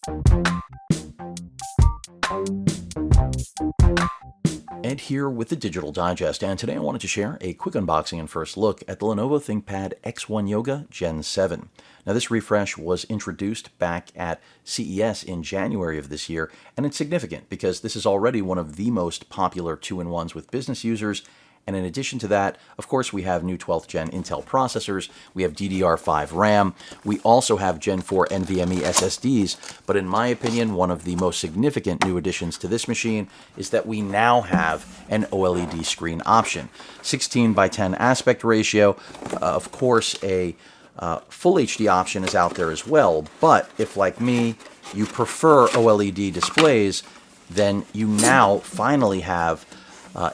Ed here with the Digital Digest, and today I wanted to share a quick unboxing and first look at the Lenovo ThinkPad X1 Yoga Gen 7. Now, this refresh was introduced back at CES in January of this year, and it's significant because this is already one of the most popular 2-in-1s with business users. And in addition to that, of course, we have new 12th Gen Intel processors, we have DDR5 RAM, we also have Gen 4 NVMe SSDs, but in my opinion, one of the most significant new additions to this machine is that we now have an OLED screen option. 16 by 10 aspect ratio, of course, a full HD option is out there as well, but if, like me, you prefer OLED displays, then you now finally have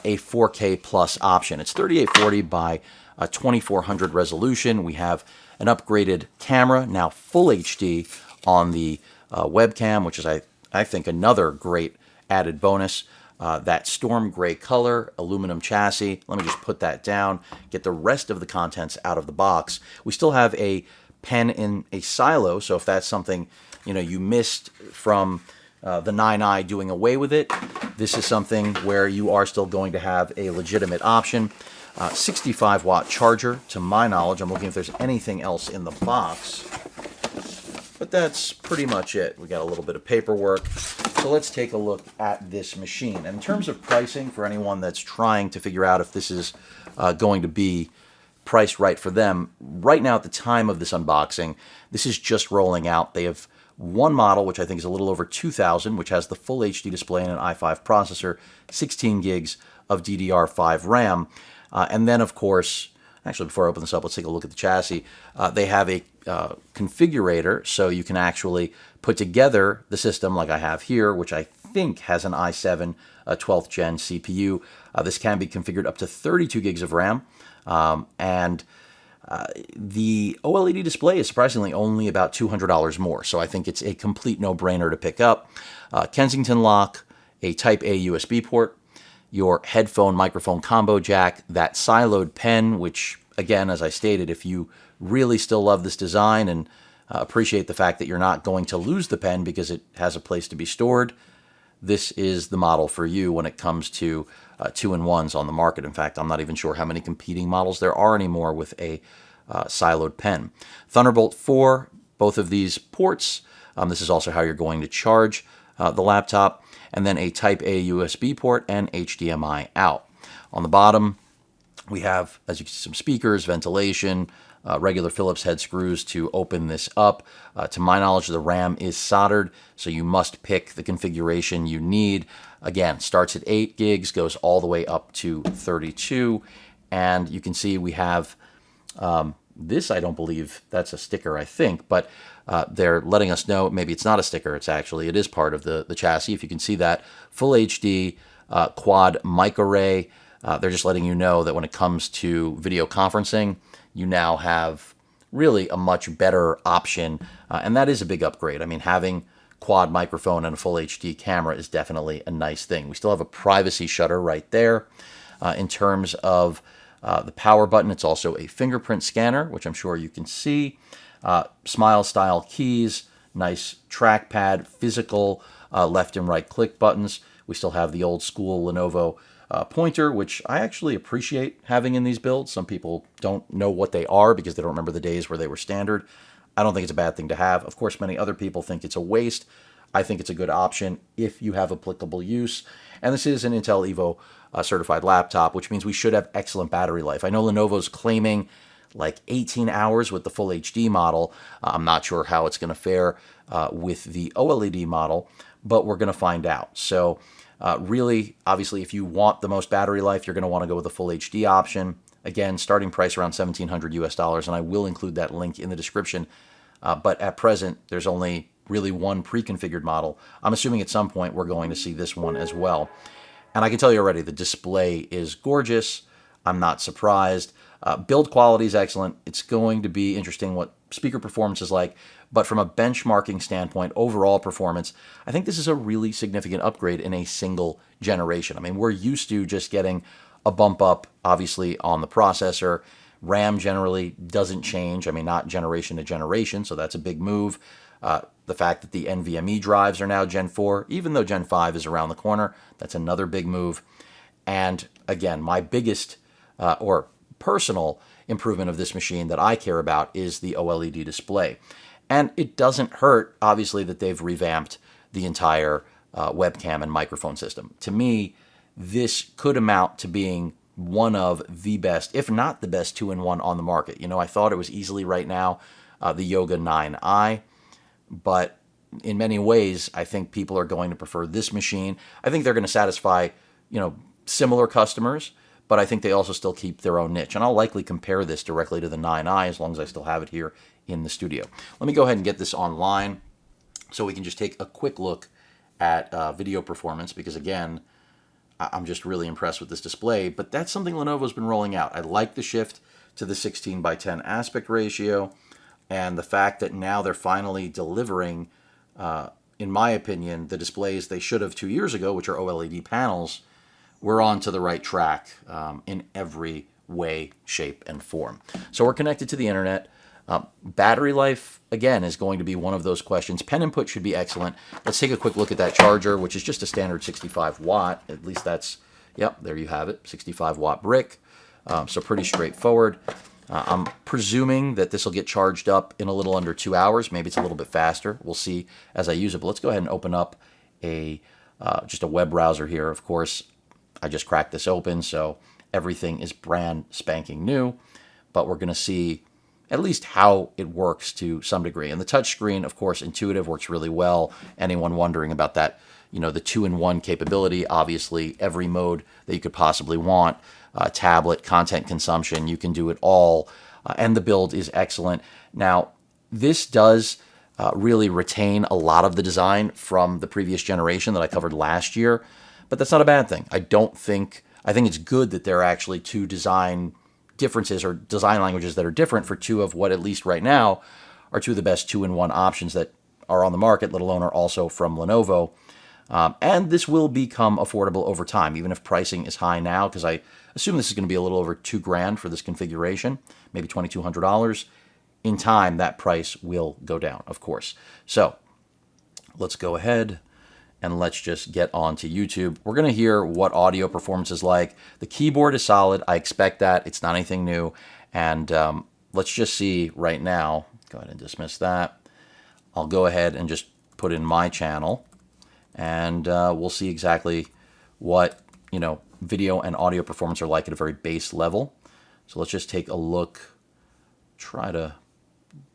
a 4K plus option. It's 3840 by 2400 resolution. We have an upgraded camera, now full HD on the webcam, which is, I think, another great added bonus. That storm gray color, aluminum chassis. Let me just put that down, get the rest of the contents out of the box. We still have a pen in a silo, so if that's something you missed from the 9i doing away with it, this is something where you are still going to have a legitimate option. 65-watt charger, to my knowledge. I'm looking if there's anything else in the box, but that's pretty much it. We got a little bit of paperwork. So let's take a look at this machine. And in terms of pricing, for anyone that's trying to figure out if this is going to be priced right for them, right now at the time of this unboxing, this is just rolling out. They have one model, which I think is a little over $2,000, which has the full HD display and an i5 processor, 16 gigs of DDR5 RAM. And then, of course, actually, before I open this up, let's take a look at the chassis. They have a configurator, so you can actually put together the system like I have here, which I think has an i7 12th Gen CPU. This can be configured up to 32 gigs of RAM. The OLED display is surprisingly only about $200 more, so I think it's a complete no-brainer to pick up. Kensington lock, a Type-A USB port, your headphone microphone combo jack, that siloed pen, which, again, as I stated, if you really still love this design and appreciate the fact that you're not going to lose the pen because it has a place to be stored, this is the model for you when it comes to 2-in-1s on the market. In fact, I'm not even sure how many competing models there are anymore with a siloed pen. Thunderbolt 4, both of these ports. This is also how you're going to charge the laptop. And then a Type-A USB port and HDMI out. On the bottom, we have, as you can see, some speakers, ventilation, regular Phillips head screws to open this up. To my knowledge, the RAM is soldered, so you must pick the configuration you need. Again, starts at 8 gigs, goes all the way up to 32. And you can see we have this, I don't believe that's a sticker, I think, but they're letting us know, maybe it's not a sticker, it is part of the chassis. If you can see that, full HD, quad mic array. They're just letting you know that when it comes to video conferencing, you now have really a much better option, and that is a big upgrade. I mean, having quad microphone and a full HD camera is definitely a nice thing. We still have a privacy shutter right there. In terms of the power button, it's also a fingerprint scanner, which I'm sure you can see. Smile style keys, nice trackpad, physical left and right click buttons. We still have the old school Lenovo pointer, which I actually appreciate having in these builds. Some people don't know what they are because they don't remember the days where they were standard. I don't think it's a bad thing to have. Of course, many other people think it's a waste. I think it's a good option if you have applicable use. And this is an Intel Evo certified laptop, which means we should have excellent battery life. I know Lenovo's claiming like 18 hours with the full HD model. I'm not sure how it's going to fare with the OLED model, but we're going to find out. So really, obviously, if you want the most battery life, you're going to want to go with the full HD option. Again, starting price around $1,700 US, and I will include that link in the description. But at present, there's only really one pre-configured model. I'm assuming at some point we're going to see this one as well. And I can tell you already, the display is gorgeous. I'm not surprised. Build quality is excellent. It's going to be interesting what speaker performance is like. But from a benchmarking standpoint, overall performance, I think this is a really significant upgrade in a single generation. I mean, we're used to just getting a bump up, obviously, on the processor. RAM generally doesn't change. I mean, not generation to generation, so that's a big move. The The fact that the NVMe drives are now Gen 4, even though Gen 5 is around the corner, that's another big move. And again, my biggest or personal improvement of this machine that I care about is the OLED display. And it doesn't hurt, obviously, that they've revamped the entire webcam and microphone system. To me, this could amount to being one of the best, if not the best, 2-in-1 on the market. You know, I thought it was easily right now the Yoga 9i, but in many ways, I think people are going to prefer this machine. I think they're going to satisfy, similar customers, but I think they also still keep their own niche. And I'll likely compare this directly to the 9i as long as I still have it here in the studio. Let me go ahead and get this online so we can just take a quick look at video performance, because again, I'm just really impressed with this display, but that's something Lenovo's been rolling out. I like the shift to the 16:10 aspect ratio, and the fact that now they're finally delivering, in my opinion, the displays they should have 2 years ago, which are OLED panels. We're on to the right track in every way, shape, and form. So we're connected to the internet. Battery life, again, is going to be one of those questions. Pen input should be excellent. Let's take a quick look at that charger, which is just a standard 65 watt. At least that's, yep, there you have it, 65 watt brick. So pretty straightforward. I'm presuming that this will get charged up in a little under 2 hours. Maybe it's a little bit faster. We'll see as I use it. But let's go ahead and open up just a web browser here. Of course, I just cracked this open, so everything is brand spanking new. But we're going to see at least how it works to some degree. And the touchscreen, of course, intuitive, works really well. Anyone wondering about that, the 2-in-1 capability, obviously every mode that you could possibly want, tablet, content consumption, you can do it all. And the build is excellent. Now, this does really retain a lot of the design from the previous generation that I covered last year, but that's not a bad thing. I think it's good that there are actually two design differences or design languages that are different for two of what, at least right now, are two of the best 2-in-1 options that are on the market, let alone are also from Lenovo. And this will become affordable over time, even if pricing is high now, because I assume this is going to be a little over $2,000 for this configuration, maybe $2,200. In time, that price will go down, of course. So let's go ahead and let's just get on to YouTube. We're going to hear what audio performance is like. The keyboard is solid. I expect that. It's not anything new. And let's just see right now. Go ahead and dismiss that. I'll go ahead and just put in my channel, and we'll see exactly what, video and audio performance are like at a very base level. So let's just take a look, try to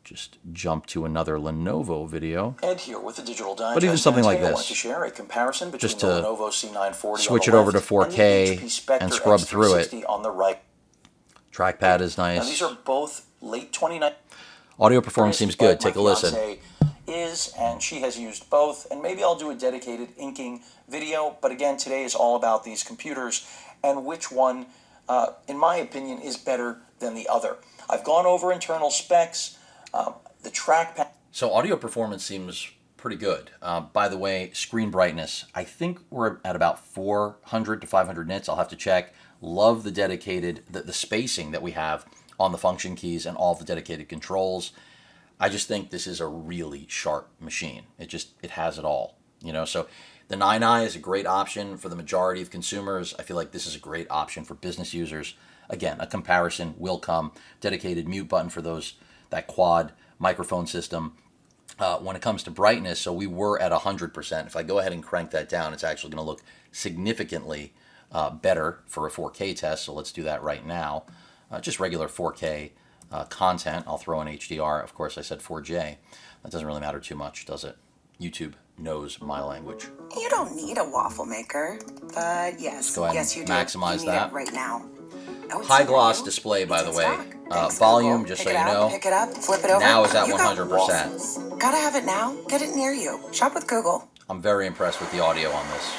just jump to another Lenovo video. And here with the digital digest, but even something like I want this, to share a comparison between just to the Lenovo C940 switch it over to 4K and scrub through it. On the right. Trackpad is nice. Now these are both late 2019. Audio performance seems good. Take a listen. And she has used both, and maybe I'll do a dedicated inking video, but again, today is all about these computers and which one, in my opinion, is better than the other. I've gone over internal specs, the trackpad. So audio performance seems pretty good. By the way, screen brightness, I think we're at about 400 to 500 nits. I'll have to check. Love the dedicated, the spacing that we have on the function keys and all the dedicated controls. I just think this is a really sharp machine. It has it all, So the 9i is a great option for the majority of consumers. I feel like this is a great option for business users. Again, a comparison will come. Dedicated mute button for that quad microphone system. When it comes to brightness, so we were at 100%. If I go ahead and crank that down, it's actually going to look significantly better for a 4K test. So let's do that right now. Just regular 4K content. I'll throw in HDR. Of course, I said 4J. That doesn't really matter too much, does it? YouTube knows my language. You don't need a waffle maker, but yes, go ahead yes, and you maximize do. You need that it right now. Oh, high gloss display, by the way. Volume, just so you know, pick it up, flip it over. now is at You 100%. Gotta have it now. Get it near you. Shop with Google. I'm very impressed with the audio on this.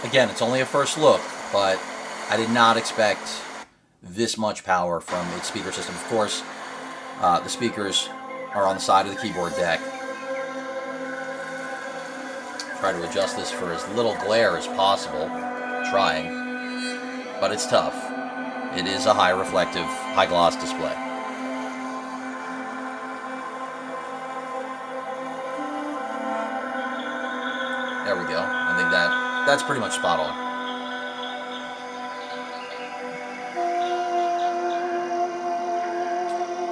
Again, it's only a first look, but I did not expect this much power from its speaker system. Of course, the speakers are on the side of the keyboard deck. Try to adjust this for as little glare as possible. Trying, but it's tough. It is a high reflective, high gloss display. There we go. I think that's pretty much spot on.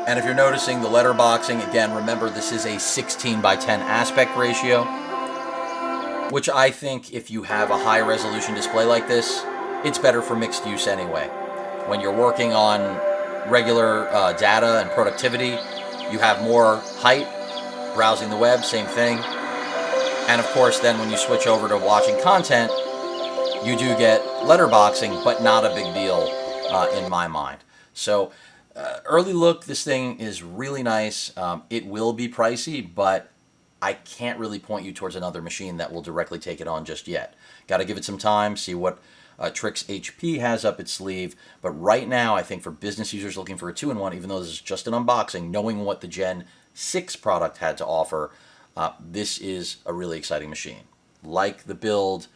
And if you're noticing the letterboxing, again, remember this is a 16 by 10 aspect ratio, which I think if you have a high resolution display like this, it's better for mixed use anyway. When you're working on regular data and productivity, you have more height, browsing the web, same thing. And of course, then when you switch over to watching content, you do get letterboxing, but not a big deal in my mind. So early look, this thing is really nice. It will be pricey, but I can't really point you towards another machine that will directly take it on just yet. Got to give it some time, see what tricks HP has up its sleeve. But right now, I think for business users looking for a 2-in-1, even though this is just an unboxing, knowing what the Gen 6 product had to offer, this is a really exciting machine. Like the build,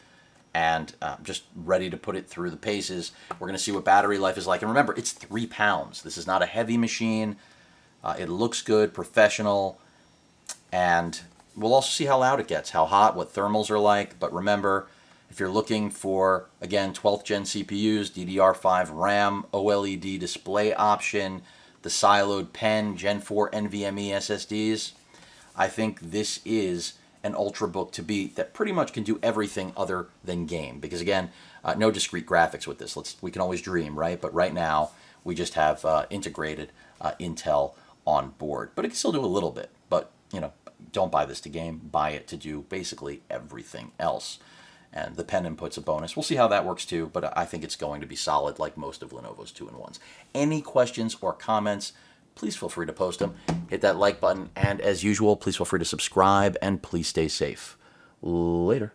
and just ready to put it through the paces. We're going to see what battery life is like. And remember, it's 3 pounds. This is not a heavy machine. It looks good, professional, and we'll also see how loud it gets, how hot, what thermals are like. But remember, if you're looking for, again, 12th gen CPUs, DDR5 RAM, OLED display option, the siloed pen, Gen 4 NVMe SSDs, I think this is an ultrabook to beat that pretty much can do everything other than game. Because again, no discrete graphics with this. We can always dream, right? But right now, we just have integrated Intel on board. But it can still do a little bit. But, you know, don't buy this to game. Buy it to do basically everything else. And the pen input's a bonus. We'll see how that works too, but I think it's going to be solid like most of Lenovo's 2-in-1s. Any questions or comments, please feel free to post them. Hit that like button, and as usual, please feel free to subscribe, and please stay safe. Later.